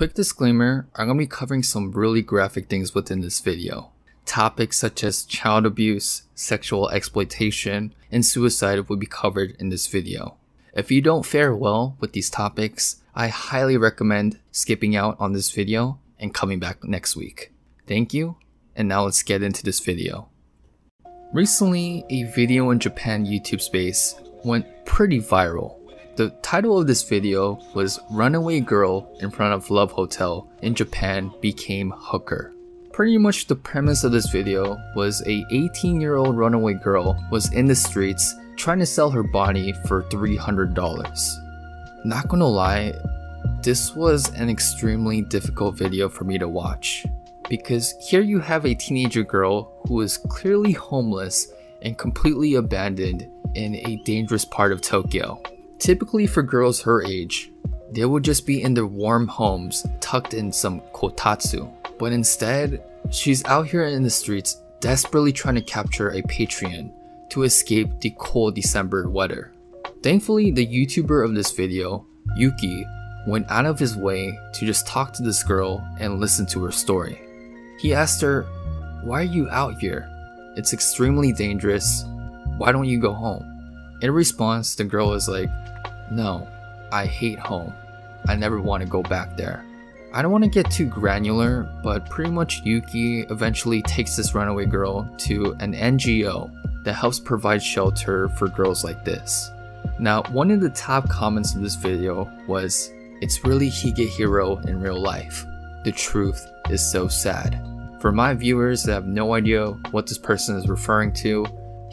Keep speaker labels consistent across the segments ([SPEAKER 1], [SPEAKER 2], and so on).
[SPEAKER 1] Quick disclaimer, I'm going to be covering some really graphic things within this video. Topics such as child abuse, sexual exploitation, and suicide will be covered in this video. If you don't fare well with these topics, I highly recommend skipping out on this video and coming back next week. Thank you, and now let's get into this video. Recently, a video in Japan YouTube space went pretty viral. The title of this video was Runaway Girl in Front of Love Hotel in Japan Became Hooker. Pretty much the premise of this video was a 18-year-old runaway girl was in the streets trying to sell her body for $300. Not gonna lie, this was an extremely difficult video for me to watch, because here you have a teenager girl who is clearly homeless and completely abandoned in a dangerous part of Tokyo. Typically for girls her age, they would just be in their warm homes tucked in some kotatsu, but instead, she's out here in the streets desperately trying to capture a Patreon to escape the cold December weather. Thankfully, the YouTuber of this video, Yuki, went out of his way to just talk to this girl and listen to her story. He asked her, "Why are you out here? It's extremely dangerous. Why don't you go home?" In response, the girl is like, "No, I hate home. I never want to go back there." I don't want to get too granular, but pretty much Yuki eventually takes this runaway girl to an NGO that helps provide shelter for girls like this. Now, one of the top comments of this video was, "It's really Higehiro in real life. The truth is so sad." For my viewers that have no idea what this person is referring to,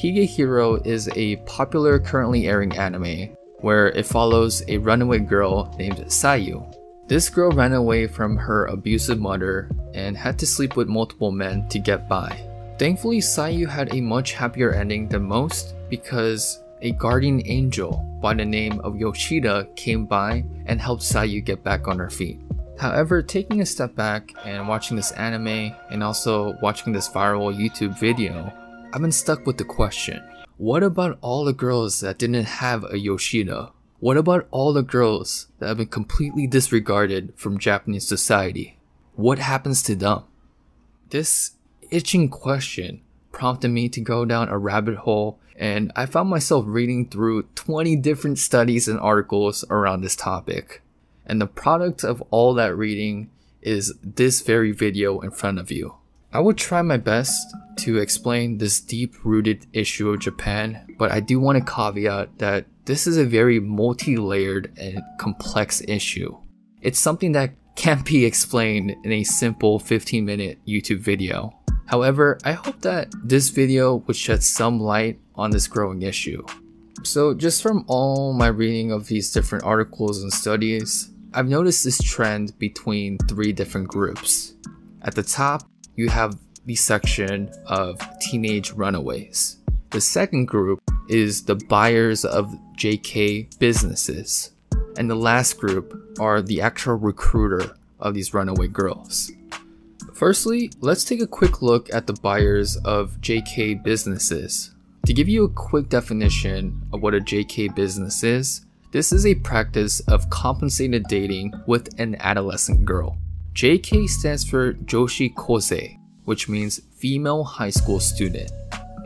[SPEAKER 1] Higehiro is a popular currently airing anime where it follows a runaway girl named Sayu. This girl ran away from her abusive mother and had to sleep with multiple men to get by. Thankfully, Sayu had a much happier ending than most because a guardian angel by the name of Yoshida came by and helped Sayu get back on her feet. However, taking a step back and watching this anime and also watching this viral YouTube video, I've been stuck with the question, what about all the girls that didn't have a Yoshida? What about all the girls that have been completely disregarded from Japanese society? What happens to them? This itching question prompted me to go down a rabbit hole, and I found myself reading through 20 different studies and articles around this topic. And the product of all that reading is this very video in front of you. I would try my best to explain this deep-rooted issue of Japan, but I do want to caveat that this is a very multi-layered and complex issue. It's something that can't be explained in a simple 15-minute YouTube video. However, I hope that this video would shed some light on this growing issue. So just from all my reading of these different articles and studies, I've noticed this trend between three different groups. At the top, you have the section of teenage runaways. The second group is the buyers of JK businesses. And the last group are the actual recruiter of these runaway girls. Firstly, let's take a quick look at the buyers of JK businesses. To give you a quick definition of what a JK business is, this is a practice of compensated dating with an adolescent girl. JK stands for joshi-kosei, which means female high school student.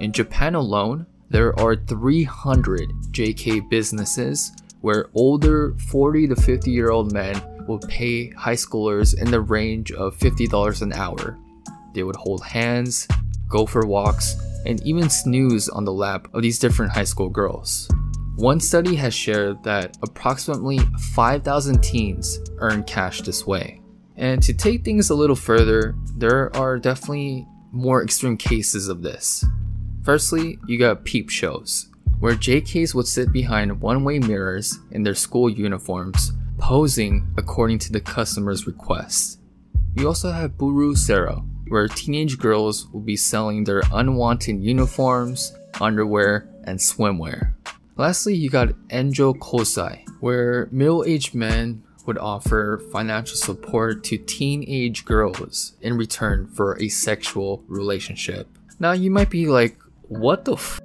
[SPEAKER 1] In Japan alone, there are 300 JK businesses where older 40 to 50-year-old men will pay high schoolers in the range of $50 an hour. They would hold hands, go for walks, and even snooze on the lap of these different high school girls. One study has shared that approximately 5,000 teens earn cash this way. And to take things a little further, there are definitely more extreme cases of this. Firstly, you got peep shows, where JKs would sit behind one-way mirrors in their school uniforms, posing according to the customer's request. You also have buru sero, where teenage girls will be selling their unwanted uniforms, underwear, and swimwear. Lastly, you got Enjo Kosai, where middle-aged men would offer financial support to teenage girls in return for a sexual relationship. Now you might be like, what the f***?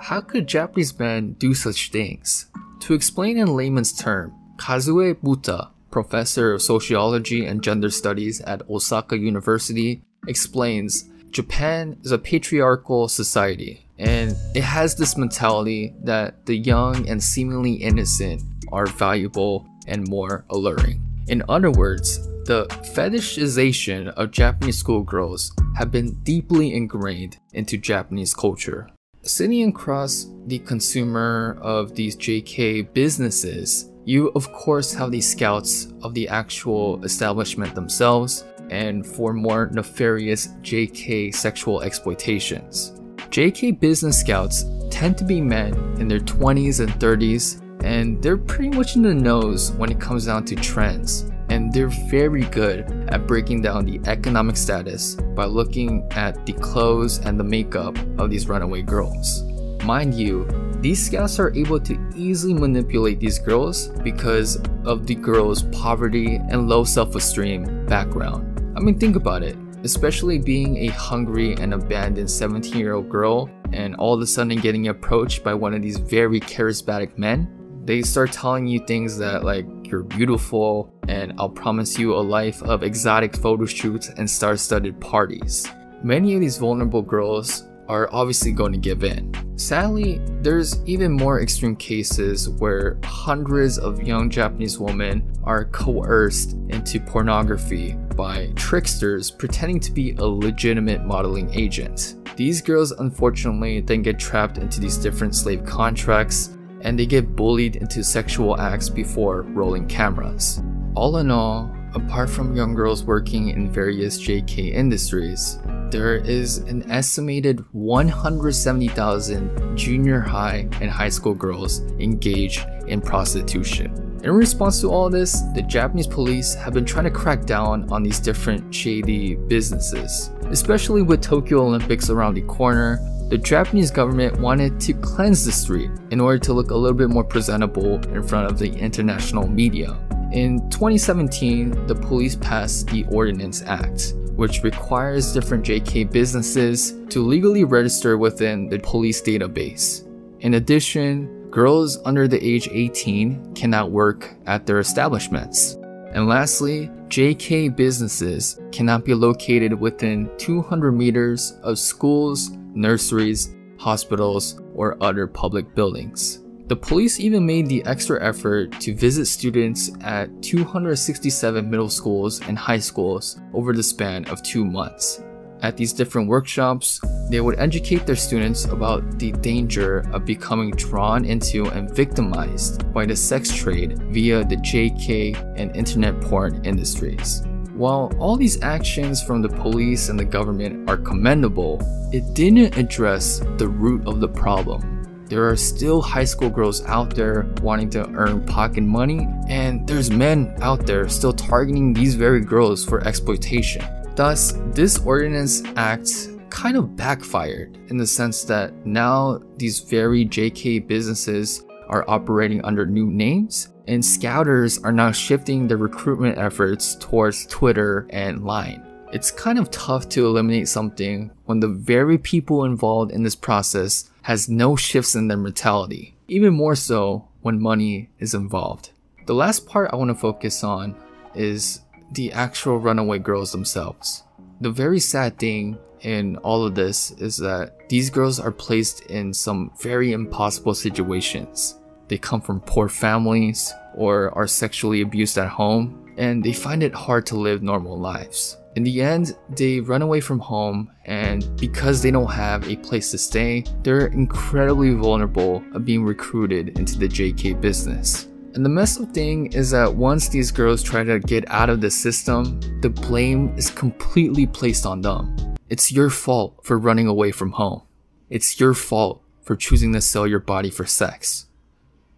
[SPEAKER 1] How could Japanese men do such things? To explain in layman's term, Kazue Buta professor of sociology and gender studies at Osaka University, explains Japan is a patriarchal society, and it has this mentality that the young and seemingly innocent are valuable and more alluring. In other words, the fetishization of Japanese schoolgirls have been deeply ingrained into Japanese culture. Sitting across the consumer of these JK businesses, you of course have the scouts of the actual establishment themselves, and for more nefarious JK sexual exploitations. JK business scouts tend to be men in their 20s and 30s, and they're pretty much in the nose when it comes down to trends, and they're very good at breaking down the economic status by looking at the clothes and the makeup of these runaway girls. Mind you, these scouts are able to easily manipulate these girls because of the girls' poverty and low self-esteem background. I mean, think about it, especially being a hungry and abandoned 17-year-old girl and all of a sudden getting approached by one of these very charismatic men. They start telling you things that like, you're beautiful and I'll promise you a life of exotic photo shoots and star-studded parties. Many of these vulnerable girls are obviously going to give in. Sadly, there's even more extreme cases where hundreds of young Japanese women are coerced into pornography by tricksters pretending to be a legitimate modeling agent. These girls unfortunately then get trapped into these different slave contracts, and they get bullied into sexual acts before rolling cameras. All in all, apart from young girls working in various JK industries, there is an estimated 170,000 junior high and high school girls engaged in prostitution. In response to all this, the Japanese police have been trying to crack down on these different shady businesses. Especially with Tokyo Olympics around the corner, the Japanese government wanted to cleanse the street in order to look a little bit more presentable in front of the international media. In 2017, the police passed the Ordinance Act, which requires different JK businesses to legally register within the police database. In addition, girls under the age 18 cannot work at their establishments. And lastly, JK businesses cannot be located within 200 meters of schools, nurseries, hospitals, or other public buildings. The police even made the extra effort to visit students at 267 middle schools and high schools over the span of 2 months. At these different workshops, they would educate their students about the danger of becoming drawn into and victimized by the sex trade via the JK and internet porn industries. While all these actions from the police and the government are commendable, it didn't address the root of the problem. There are still high school girls out there wanting to earn pocket money, and there's men out there still targeting these very girls for exploitation. Thus, this Ordinance Act kind of backfired in the sense that now these very JK businesses are operating under new names, and scouters are now shifting their recruitment efforts towards Twitter and Line. It's kind of tough to eliminate something when the very people involved in this process has no shifts in their mentality, even more so when money is involved. The last part I want to focus on is the actual runaway girls themselves. The very sad thing in all of this is that these girls are placed in some very impossible situations. They come from poor families or are sexually abused at home, and they find it hard to live normal lives. In the end, they run away from home, and because they don't have a place to stay, they're incredibly vulnerable of being recruited into the JK business. And the messed up thing is that once these girls try to get out of the system, the blame is completely placed on them. It's your fault for running away from home. It's your fault for choosing to sell your body for sex.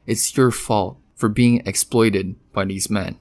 [SPEAKER 1] It's your fault for being exploited by these men.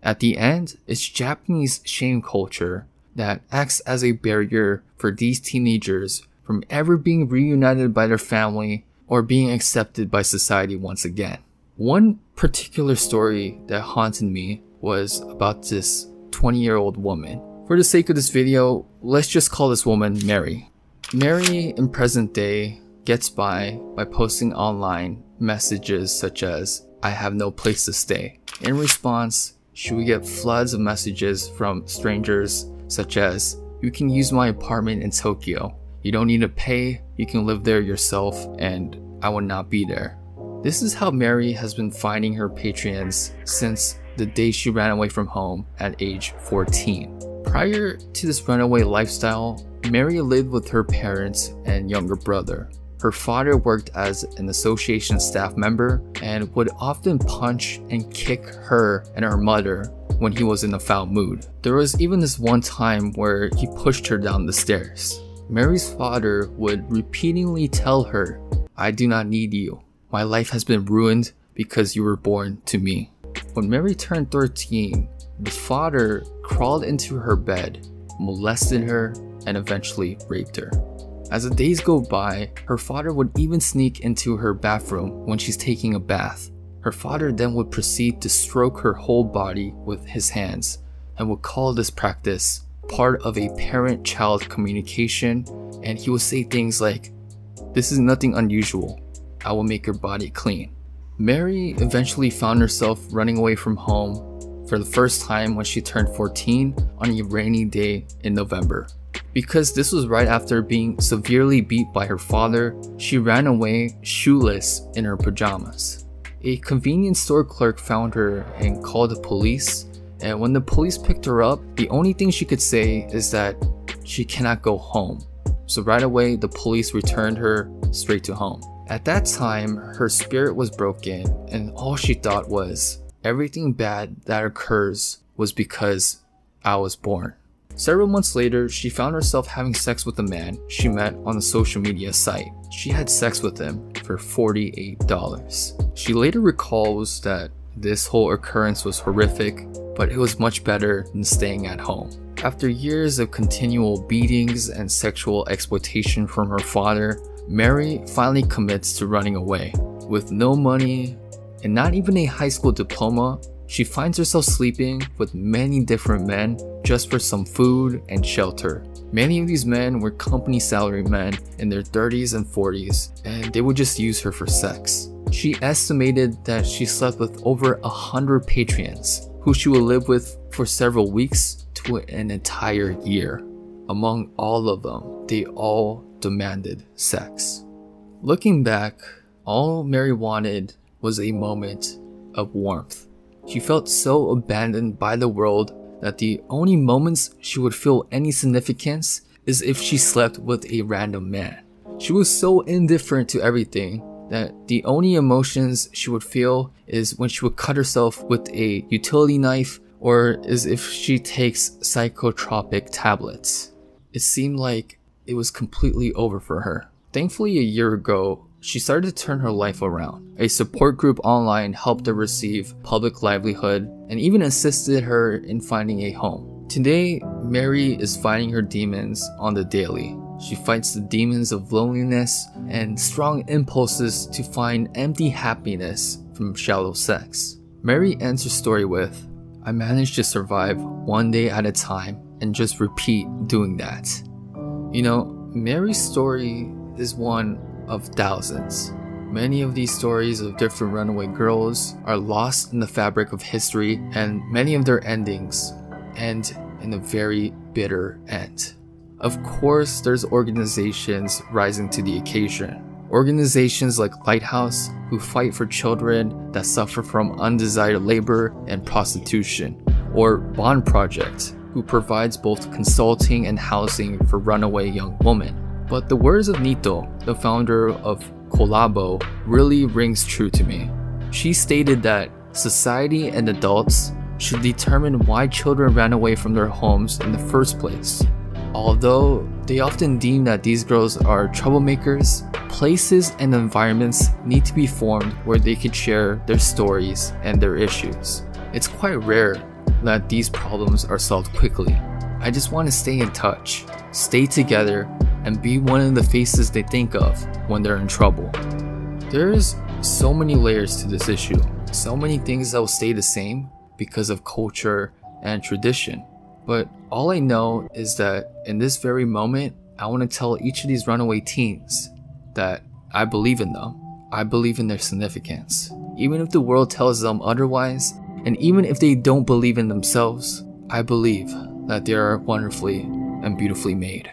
[SPEAKER 1] At the end, it's Japanese shame culture that acts as a barrier for these teenagers from ever being reunited by their family or being accepted by society once again. One particular story that haunted me was about this 20-year-old woman. For the sake of this video, let's just call this woman Mary. Mary in present day gets by posting online messages such as, "I have no place to stay." In response, she would get floods of messages from strangers such as, "You can use my apartment in Tokyo. You don't need to pay, you can live there yourself, and I will not be there." This is how Mary has been finding her patrons since the day she ran away from home at age 14. Prior to this runaway lifestyle, Mary lived with her parents and younger brother. Her father worked as an association staff member and would often punch and kick her and her mother when he was in a foul mood. There was even this one time where he pushed her down the stairs. Mary's father would repeatedly tell her, "I do not need you. My life has been ruined because you were born to me." When Mary turned 13, the father crawled into her bed, molested her, and eventually raped her. As the days go by, her father would even sneak into her bathroom when she's taking a bath. Her father then would proceed to stroke her whole body with his hands and would call this practice part of a parent-child communication, and he would say things like, "This is nothing unusual. I will make your body clean." Mary eventually found herself running away from home for the first time when she turned 14 on a rainy day in November. Because this was right after being severely beat by her father, she ran away shoeless in her pajamas. A convenience store clerk found her and called the police, and when the police picked her up, the only thing she could say is that she cannot go home. So right away, the police returned her straight to home. At that time, her spirit was broken, and all she thought was, everything bad that occurs was because I was born. Several months later, she found herself having sex with a man she met on a social media site. She had sex with him for $48. She later recalls that this whole occurrence was horrific, but it was much better than staying at home. After years of continual beatings and sexual exploitation from her father, Mary finally commits to running away. With no money and not even a high school diploma, she finds herself sleeping with many different men just for some food and shelter. Many of these men were company salary men in their 30s and 40s, and they would just use her for sex. She estimated that she slept with over 100 patrons, who she would live with for several weeks to an entire year. Among all of them, they all demanded sex. Looking back, all Mary wanted was a moment of warmth. She felt so abandoned by the world that the only moments she would feel any significance is if she slept with a random man. She was so indifferent to everything that the only emotions she would feel is when she would cut herself with a utility knife, or as if she takes psychotropic tablets. It seemed like it was completely over for her. Thankfully, a year ago, she started to turn her life around. A support group online helped her receive public livelihood and even assisted her in finding a home. Today, Mary is fighting her demons on the daily. She fights the demons of loneliness and strong impulses to find empty happiness from shallow sex. Mary ends her story with, "I managed to survive one day at a time and just repeat doing that." You know, Mary's story is one of thousands. Many of these stories of different runaway girls are lost in the fabric of history, and many of their endings end in a very bitter end. Of course, there's organizations rising to the occasion. Organizations like Lighthouse, who fight for children that suffer from undesired labor and prostitution, or Bond Project, who provides both consulting and housing for runaway young women. But the words of Nito, the founder of Collabo, really rings true to me. She stated that society and adults should determine why children ran away from their homes in the first place. Although they often deem that these girls are troublemakers, places and environments need to be formed where they can share their stories and their issues. It's quite rare that these problems are solved quickly. I just want to stay in touch, stay together, and be one of the faces they think of when they're in trouble. There's so many layers to this issue, so many things that will stay the same because of culture and tradition. But all I know is that in this very moment, I want to tell each of these runaway teens that I believe in them. I believe in their significance. Even if the world tells them otherwise, And even if they don't believe in themselves, I believe that they are wonderfully and beautifully made.